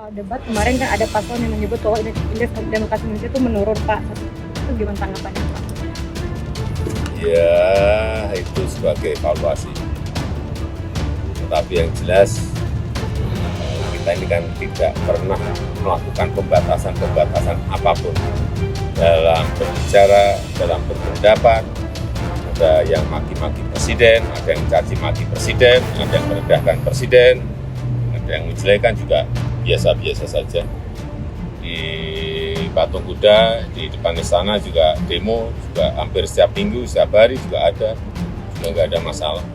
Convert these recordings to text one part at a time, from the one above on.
soal debat kemarin kan ada paslon yang menyebut bahwa indeks demokrasi Indonesia itu menurun, Pak. Itu gimana tanggapannya, Pak? Ya, itu sebagai evaluasi. Tetapi yang jelas, kita ini kan tidak pernah melakukan pembatasan apapun dalam berbicara, dalam berpendapat. Ada yang maki-maki presiden, ada yang caci maki presiden, ada yang merendahkan presiden, ada yang menjelekan juga biasa-biasa saja. Di Patung Kuda, di depan istana juga demo, juga hampir setiap minggu, setiap hari juga ada, juga nggak ada masalah.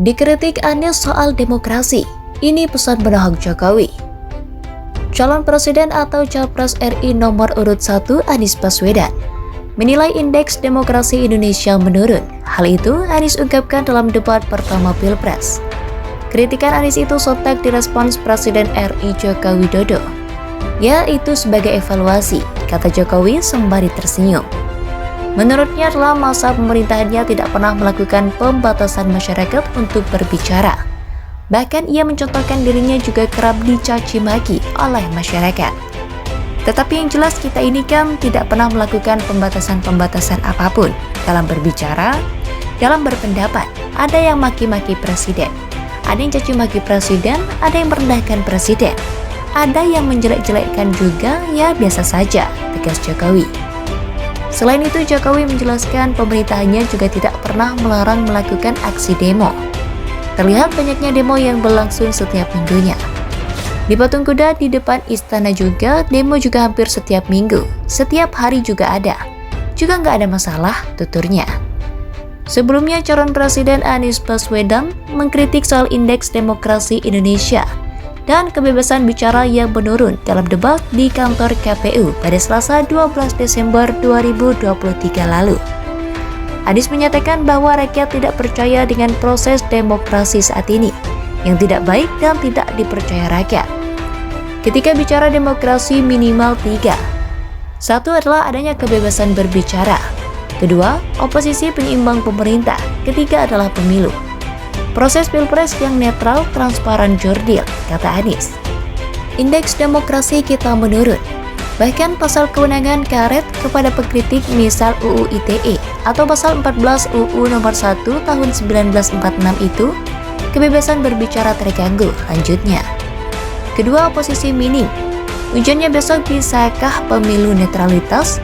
Dikritik Anies soal demokrasi, ini pesan berahok Jokowi. Calon Presiden atau Capres RI nomor urut 1 Anies Baswedan menilai indeks demokrasi Indonesia menurun. Hal itu Anies ungkapkan dalam debat pertama Pilpres. Kritikan Anies itu sontak direspons Presiden RI Joko Widodo. Ya, itu sebagai evaluasi, kata Jokowi sembari tersenyum. Menurutnya dalam masa pemerintahannya tidak pernah melakukan pembatasan masyarakat untuk berbicara. Bahkan ia mencontohkan dirinya juga kerap dicaci maki oleh masyarakat. Tetapi yang jelas kita ini kan tidak pernah melakukan pembatasan-pembatasan apapun dalam berbicara, dalam berpendapat. Ada yang maki-maki presiden, ada yang caci maki presiden, ada yang merendahkan presiden, ada yang menjelek-jelekkan juga, ya biasa saja, tegas Jokowi. Selain itu, Jokowi menjelaskan pemerintahannya juga tidak pernah melarang melakukan aksi demo. Terlihat banyaknya demo yang berlangsung setiap minggunya. Di Patung Kuda di depan istana juga, demo juga hampir setiap minggu, setiap hari juga ada. Juga nggak ada masalah, tuturnya. Sebelumnya, calon Presiden Anies Baswedan mengkritik soal indeks demokrasi Indonesia dan kebebasan bicara yang menurun dalam debat di kantor KPU pada Selasa 12 Desember 2023 lalu. Anies menyatakan bahwa rakyat tidak percaya dengan proses demokrasi saat ini, yang tidak baik dan tidak dipercaya rakyat. Ketika bicara demokrasi minimal 3. Satu adalah adanya kebebasan berbicara. Kedua, oposisi penyeimbang pemerintah. Ketiga adalah pemilu. Proses pilpres yang netral, transparan, jurdil, kata Anies. Indeks demokrasi kita menurun. Bahkan pasal kewenangan karet kepada pengkritik misal UU ITE atau pasal 14 UU nomor 1 tahun 1946 itu, kebebasan berbicara terganggu, lanjutnya. Kedua, oposisi minim. Ujiannya besok bisakah pemilu netralitas?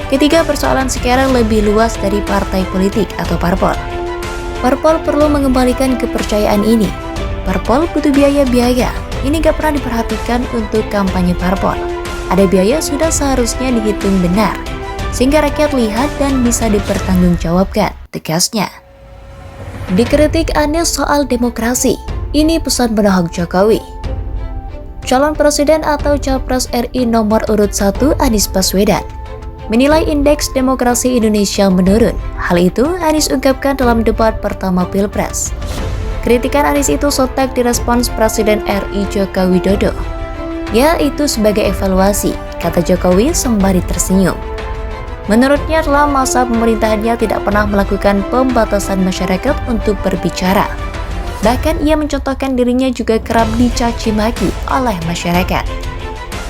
Ketiga, persoalan sekarang lebih luas dari partai politik atau parpol. Parpol perlu mengembalikan kepercayaan ini. Parpol butuh biaya-biaya. Ini gak pernah diperhatikan untuk kampanye parpol. Ada biaya sudah seharusnya dihitung benar, sehingga rakyat lihat dan bisa dipertanggungjawabkan, tegasnya. Dikritik Anies soal demokrasi, ini pesan berahok Jokowi. Calon Presiden atau Capres RI nomor urut 1 Anies Baswedan menilai indeks demokrasi Indonesia menurun. Hal itu Anies ungkapkan dalam debat pertama Pilpres. Kritikan Anies itu sontak direspons Presiden RI Joko Widodo. Ya, itu sebagai evaluasi, kata Jokowi sembari tersenyum. Menurutnya dalam masa pemerintahannya tidak pernah melakukan pembatasan masyarakat untuk berbicara. Bahkan ia mencontohkan dirinya juga kerap dicaci maki oleh masyarakat.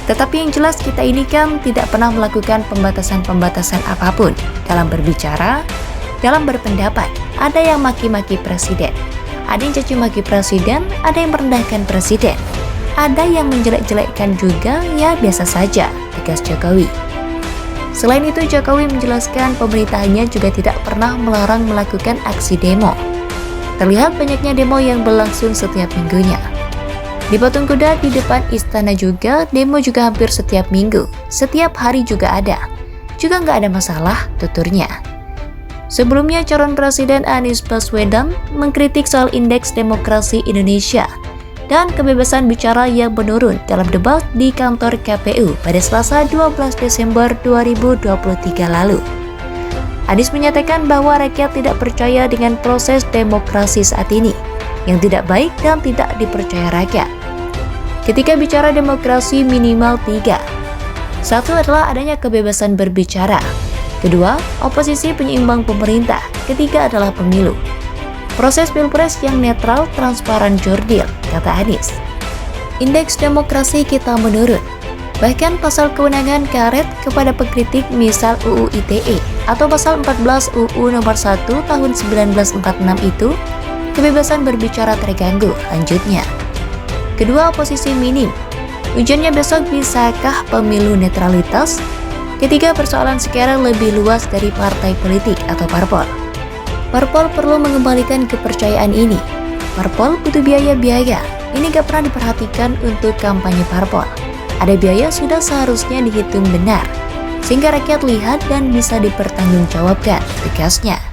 Tetapi yang jelas kita ini kan tidak pernah melakukan pembatasan-pembatasan apapun dalam berbicara, dalam berpendapat. Ada yang maki-maki presiden, ada yang caci maki presiden, ada yang merendahkan presiden, ada yang menjelek-jelekkan juga, ya biasa saja, tegas Jokowi. Selain itu, Jokowi menjelaskan pemerintahannya juga tidak pernah melarang melakukan aksi demo. Terlihat banyaknya demo yang berlangsung setiap minggunya. Di Patung Kuda di depan istana juga, demo juga hampir setiap minggu, setiap hari juga ada. Juga nggak ada masalah, tuturnya. Sebelumnya, calon Presiden Anies Baswedan mengkritik soal indeks demokrasi Indonesia dan kebebasan bicara yang menurun dalam debat di kantor KPU pada Selasa 12 Desember 2023 lalu. Anies menyatakan bahwa rakyat tidak percaya dengan proses demokrasi saat ini, yang tidak baik dan tidak dipercaya rakyat. Ketika bicara demokrasi minimal 3. Satu adalah adanya kebebasan berbicara. Kedua, oposisi penyeimbang pemerintah. Ketiga adalah pemilu. Proses pilpres yang netral, transparan, jurdil, kata Anies. Indeks demokrasi kita menurun. Bahkan pasal kewenangan karet kepada pengkritik misal UU ITE atau pasal 14 UU nomor 1 tahun 1946 itu, kebebasan berbicara terganggu, lanjutnya. Kedua, oposisi minim. Ujiannya besok, bisakah pemilu netralitas? Ketiga, persoalan sekarang lebih luas dari partai politik atau parpol. Parpol perlu mengembalikan kepercayaan ini. Parpol butuh biaya-biaya. Ini gak pernah diperhatikan untuk kampanye parpol. Ada biaya sudah seharusnya dihitung benar, sehingga rakyat lihat dan bisa dipertanggungjawabkan, tegasnya.